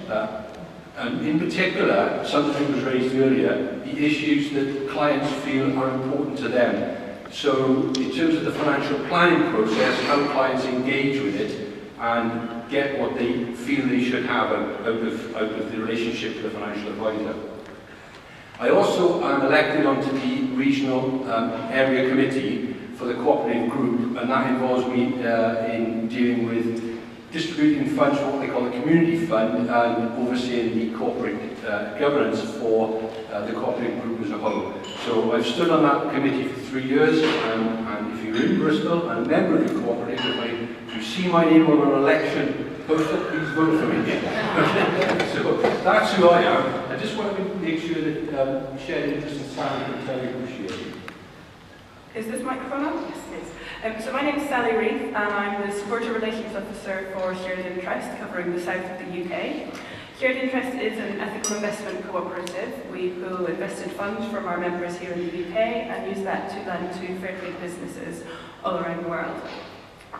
And in particular, something was raised earlier, the issues that clients feel are important to them. So in terms of the financial planning process, how clients engage with it and get what they feel they should have out of the relationship with the financial advisor. I also am elected onto the regional area committee for the cooperative group, and that involves me in dealing with distributing funds for what they call the community fund and overseeing the corporate governance for the cooperative group as a whole. So I've stood on that committee for 3 years, and if you're in Bristol and a member of the cooperative, if you see my name on an election poster, please vote for me. So that's who I am. I just want to make sure that shared interest in Sally can tell you who she is. Is this microphone on? Yes, it is. So my name is Sally Reith, and I'm the Supporter Relations Officer for Shared Interest, covering the south of the UK. Shared Interest is an ethical investment cooperative. We pool invested funds from our members here in the UK and use that to lend to fair trade businesses all around the world.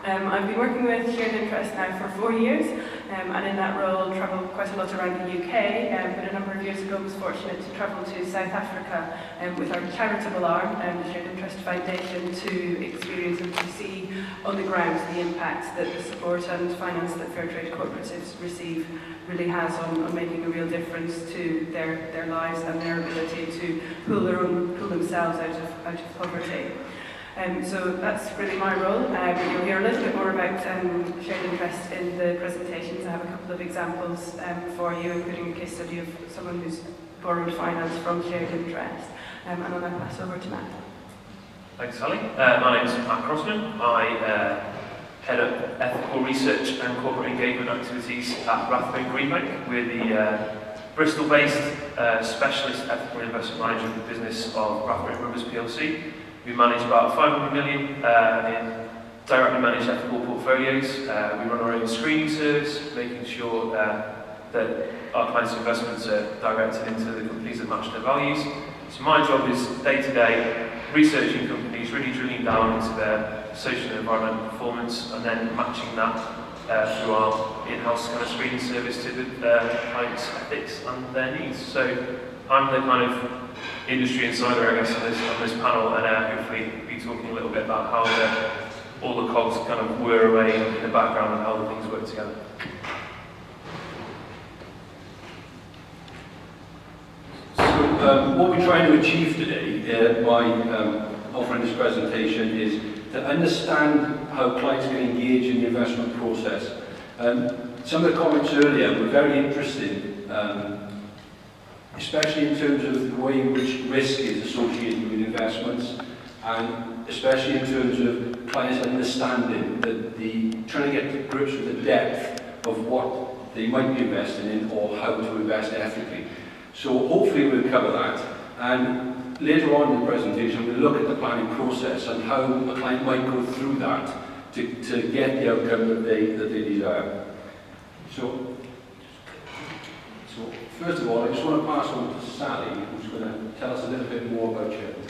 I've been working with Shared Interest now for 4 years, and in that role travel quite a lot around the UK, but a number of years ago was fortunate to travel to South Africa with our charitable arm, the Shared Interest Foundation, to experience and to see on the ground the impacts that the support and finance that fair trade cooperatives receive really has on making a real difference to their lives and their ability to pull themselves out of poverty. So that's really my role. You'll hear a little bit more about shared interest in the presentations. I have a couple of examples for you, including a case study of someone who's borrowed finance from shared interest. And I'll now pass over to Matt. Thanks, Sally. My name is Matt Crossman. I head up ethical research and corporate engagement activities at Reith and Greenbank. We're the Bristol-based specialist ethical investment management business of Reith Rubbers plc. We manage about 500 million in directly managed ethical portfolios. We run our own screening service, making sure that our clients' investments are directed into the companies that match their values. So my job is day-to-day researching companies, really drilling down into their social and environmental performance, and then matching that through our in-house kind of screening service to the clients' ethics and their needs. So I'm the kind of industry insider, I guess, on this panel, and hopefully be talking a little bit about how all the cogs kind of whir away in the background and how the things work together. So what we're trying to achieve today by offering this presentation is to understand how clients can engage in the investment process. Some of the comments earlier were very interesting, especially in terms of the way in which risk is associated with investments, and especially in terms of clients understanding that trying to get to grips with the depth of what they might be investing in or how to invest ethically. So hopefully we'll cover that, and later on in the presentation we'll look at the planning process and how a client might go through that to get the outcome that they desire. So first of all, I just want to pass on to Sally, who's going to tell us a little bit more about shared interest.